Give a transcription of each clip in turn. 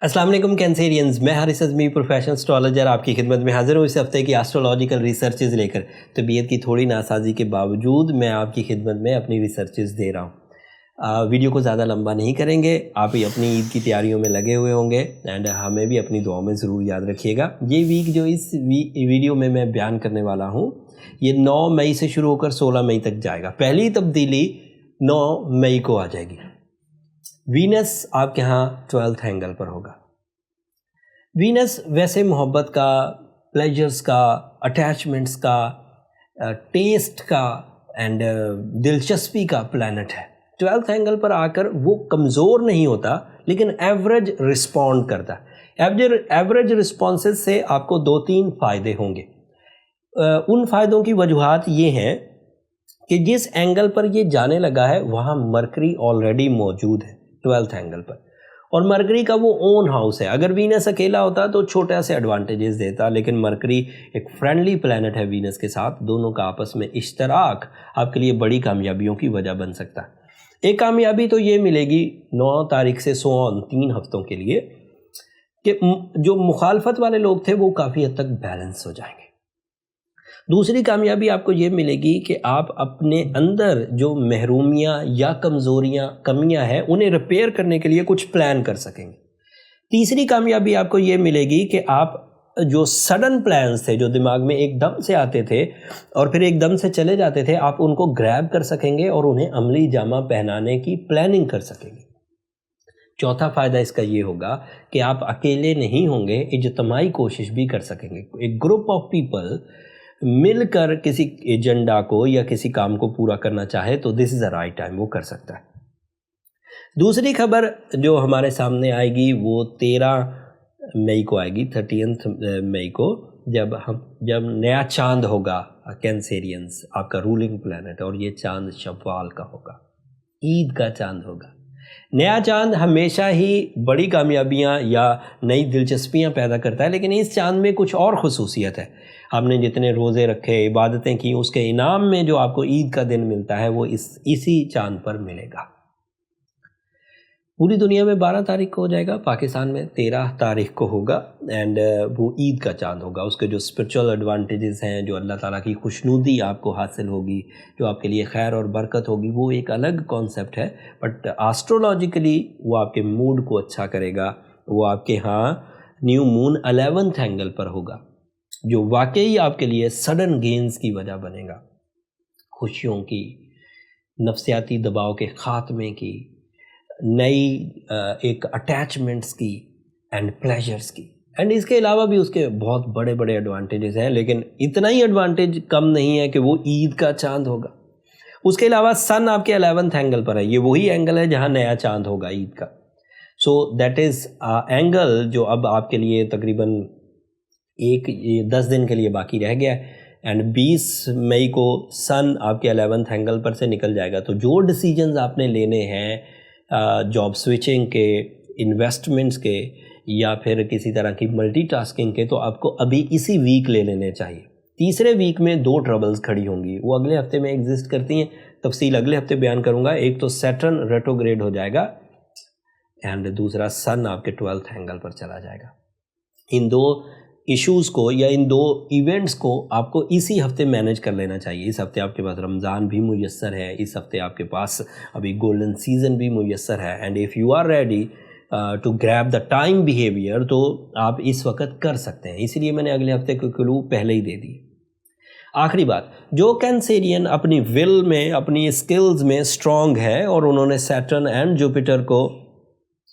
अस्सलाम वालेकुम कैंसेरियंस, मैं हारिस अज़मी प्रोफेशनल एस्ट्रोलॉजर आपकी खिदमत में हाज़िर हूँ इस हफ्ते की एस्ट्रोलॉजिकल रिसर्चेज़ लेकर। तबीयत की थोड़ी नासाजी के बावजूद मैं आपकी खिदमत में अपनी रिसर्चेज़ दे रहा हूँ। वीडियो को ज़्यादा लंबा नहीं करेंगे, आप ही अपनी ईद की तैयारियों में लगे हुए होंगे एंड हमें भी अपनी दुआओं में ज़रूर याद रखिएगा। ये वीक जो इस वीडियो में मैं बयान करने वाला हूँ ये 9 मई से शुरू होकर 16 मई तक जाएगा। पहली तब्दीली 9 मई को आ जाएगी। वीनस आपके यहाँ 12th एंगल पर होगा। वीनस वैसे मोहब्बत का, प्लेजर्स का, अटैचमेंट्स का, टेस्ट का एंड दिलचस्पी का प्लैनेट है। 12th एंगल पर आकर वो कमज़ोर नहीं होता लेकिन एवरेज रिस्पॉन्ड करता है। एवरेज रिस्पॉन्सेस से आपको 2-3 फ़ायदे होंगे। उन फ़ायदों की वजूहात ये हैं कि जिस एंगल पर ये जाने लगा है वहाँ मरकरी ऑलरेडी मौजूद है 12th एंगल पर, और मरकरी का वो ओन हाउस है। अगर वीनस अकेला होता तो छोटे से एडवांटेजेस देता, लेकिन मरकरी एक फ्रेंडली प्लैनेट है वीनस के साथ। दोनों का आपस में इश्तराक आपके लिए बड़ी कामयाबियों की वजह बन सकता है। एक कामयाबी तो ये मिलेगी 9 तारीख से 3 हफ्तों के लिए कि जो मुखालफत वाले लोग थे वो काफ़ी हद तक बैलेंस हो जाएंगे। दूसरी कामयाबी आपको ये मिलेगी कि आप अपने अंदर जो महरूमियाँ या कमियाँ हैं उन्हें रिपेयर करने के लिए कुछ प्लान कर सकेंगे। तीसरी कामयाबी आपको ये मिलेगी कि आप जो सडन प्लान्स थे जो दिमाग में एकदम से आते थे और फिर एकदम से चले जाते थे, आप उनको ग्रैब कर सकेंगे और उन्हें अमली जामा पहनाने की प्लानिंग कर सकेंगे। चौथा फ़ायदा इसका ये होगा कि आप अकेले नहीं होंगे, इज्तिमाई कोशिश भी कर सकेंगे। एक ग्रुप ऑफ पीपल मिलकर किसी एजेंडा को या किसी काम को पूरा करना चाहे तो this is the right time, वो कर सकता है। दूसरी खबर जो हमारे सामने आएगी वो 13 मई को आएगी, 30 मई को, जब नया चांद होगा कैंसेरियंस, आपका रूलिंग प्लैनेट, और ये चांद शव्वाल का होगा, ईद का चांद होगा। नया चांद हमेशा ही बड़ी कामयाबियां या नई दिलचस्पियां पैदा करता है, लेकिन इस चांद में कुछ और ख़ुसूसियत है। आपने जितने रोज़े रखे, इबादतें की, उसके इनाम में जो आपको ईद का दिन मिलता है वो इसी चांद पर मिलेगा। पूरी दुनिया में 12 तारीख को हो जाएगा, पाकिस्तान में 13 तारीख को होगा एंड वो ईद का चांद होगा। उसके जो स्पिरिचुअल एडवांटेजेस हैं, जो अल्लाह ताला की खुशनुदी आपको हासिल होगी, जो आपके लिए खैर और बरकत होगी, वो एक अलग कॉन्सेप्ट है। बट एस्ट्रोलॉजिकली वो आपके मूड को अच्छा करेगा। वो आपके यहाँ न्यू मून 11th एंगल पर होगा, जो वाकई आपके लिए सडन गेन्स की वजह बनेगा, खुशियों की, नफ्सियाती दबाव के ख़ात्मे की, नई एक अटैचमेंट्स की एंड प्लेजर्स की। एंड इसके अलावा भी उसके बहुत बड़े बड़े एडवांटेजेस हैं, लेकिन इतना ही एडवांटेज कम नहीं है कि वो ईद का चांद होगा। उसके अलावा सन आपके 11th एंगल पर है। ये वही एंगल है जहाँ नया चांद होगा ईद का। सो दैट इज़ एंगल जो अब आपके लिए तकरीबन 10 दिन के लिए बाकी रह गया है एंड 20 मई को सन आपके 11th एंगल पर से निकल जाएगा। तो जो डिसीजंस आपने लेने हैं जॉब स्विचिंग के, इन्वेस्टमेंट्स के, या फिर किसी तरह की मल्टीटास्किंग के, तो आपको अभी इसी वीक ले लेने चाहिए। तीसरे वीक में 2 ट्रबल्स खड़ी होंगी, वो अगले हफ्ते में एग्जिस्ट करती हैं, तफसील अगले हफ्ते बयान करूँगा। एक तो सैटर्न रेट्रोग्रेड हो जाएगा एंड दूसरा सन आपके 12th एंगल पर चला जाएगा। इन 2 इश्यूज़ को या इन 2 इवेंट्स को आपको इसी हफ्ते मैनेज कर लेना चाहिए। इस हफ्ते आपके पास रमज़ान भी मुयस्सर है, इस हफ्ते आपके पास अभी गोल्डन सीज़न भी मुयस्सर है and if you are ready to grab the time behaviour तो आप इस वक्त कर सकते हैं। इसीलिए मैंने अगले हफ्ते के क्लू पहले ही दे दिए। आखिरी बात, जो कैंसेरियन अपनी विल में, अपनी स्किल्स में स्ट्रॉन्ग है और उन्होंने सैटर्न एंड जुपिटर को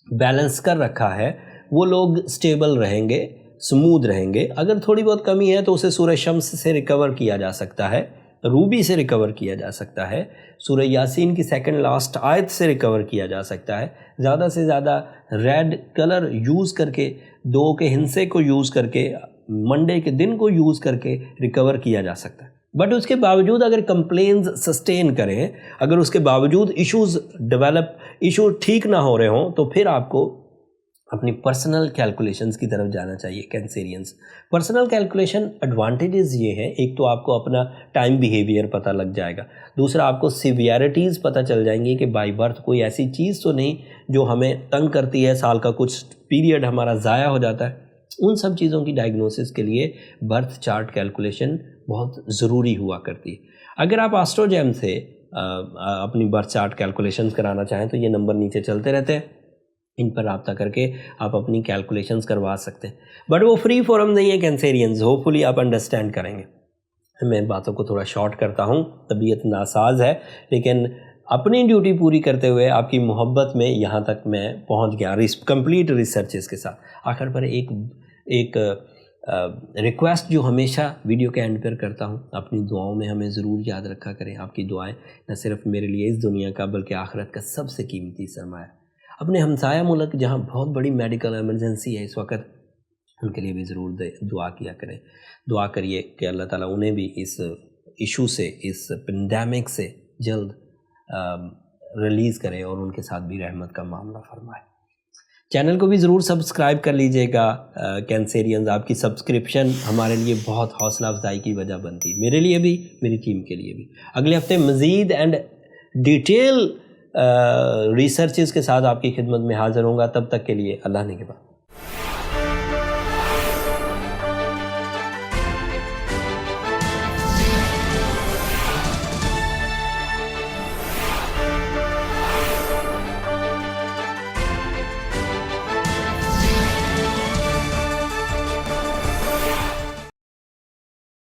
बैलेंस कर रखा है, वो लोग स्टेबल रहेंगे, स्मूथ रहेंगे। अगर थोड़ी बहुत कमी है तो उसे सूरह शम्स से रिकवर किया जा सकता है, रूबी से रिकवर किया जा सकता है, सूरह यासीन की सेकंड लास्ट आयत से रिकवर किया जा सकता है। ज़्यादा से ज़्यादा रेड कलर यूज़ करके, 2 के हिंसे को यूज़ करके, मंडे के दिन को यूज़ करके रिकवर किया जा सकता है। बट उसके बावजूद अगर कंप्लेंट्स सस्टेन करें, अगर उसके बावजूद इश्यूज़ ठीक ना हो रहे हों, तो फिर आपको اپنی پرسنل کیلکولیشنز کی طرف جانا چاہیے کینسیرینز. پرسنل کیلکولیشن ایڈوانٹیجز یہ ہیں، ایک تو آپ کو اپنا ٹائم بیہیویئر پتہ لگ جائے گا، دوسرا آپ کو سیویرٹیز پتہ چل جائیں گی کہ بائی برتھ کوئی ایسی چیز تو نہیں جو ہمیں تنگ کرتی ہے، سال کا کچھ پیریڈ ہمارا ضائع ہو جاتا ہے. ان سب چیزوں کی ڈائگنوسس کے لیے برتھ چارٹ کیلکولیشن بہت ضروری ہوا کرتی ہے. اگر آپ آسٹروجیم سے اپنی برتھ چارٹ کیلکولیشنز کرانا چاہیں تو یہ نمبر نیچے چلتے رہتے ہیں، ان پر رابطہ کر کے آپ اپنی کیلکولیشنز کروا سکتے ہیں. بٹ وہ فری فورم نہیں ہے کینسیرینز، ہوپ فلی آپ انڈرسٹینڈ کریں گے. میں باتوں کو تھوڑا شارٹ کرتا ہوں، طبیعت ناساز ہے، لیکن اپنی ڈیوٹی پوری کرتے ہوئے آپ کی محبت میں یہاں تک میں پہنچ گیا کمپلیٹ ریسرچز کے ساتھ. آخر پر ایک ریکویسٹ جو ہمیشہ ویڈیو کے اینڈ پر کرتا ہوں، اپنی دعاؤں میں ہمیں ضرور یاد رکھا کریں. آپ کی دعائیں نہ صرف میرے لیے اس دنیا کا بلکہ آخرت کا سب سے قیمتی سرمایہ. اپنے ہمسایہ ملک جہاں بہت بڑی میڈیکل ایمرجنسی ہے اس وقت، ان کے لیے بھی ضرور دعا کیا کریں. دعا کریے کہ اللہ تعالیٰ انہیں بھی اس ایشو سے، اس پینڈیمک سے جلد ریلیز کرے اور ان کے ساتھ بھی رحمت کا معاملہ فرمائے. چینل کو بھی ضرور سبسکرائب کر لیجئے گا کینسیرینز. آپ کی سبسکرپشن ہمارے لیے بہت حوصلہ افزائی کی وجہ بنتی ہے، میرے لیے بھی، میری ٹیم کے لیے بھی. اگلے ہفتے مزید اینڈ ڈیٹیل ریسرچز کے ساتھ آپ کی خدمت میں حاضر ہوں گا. تب تک کے لیے اللہ نے کے بعد.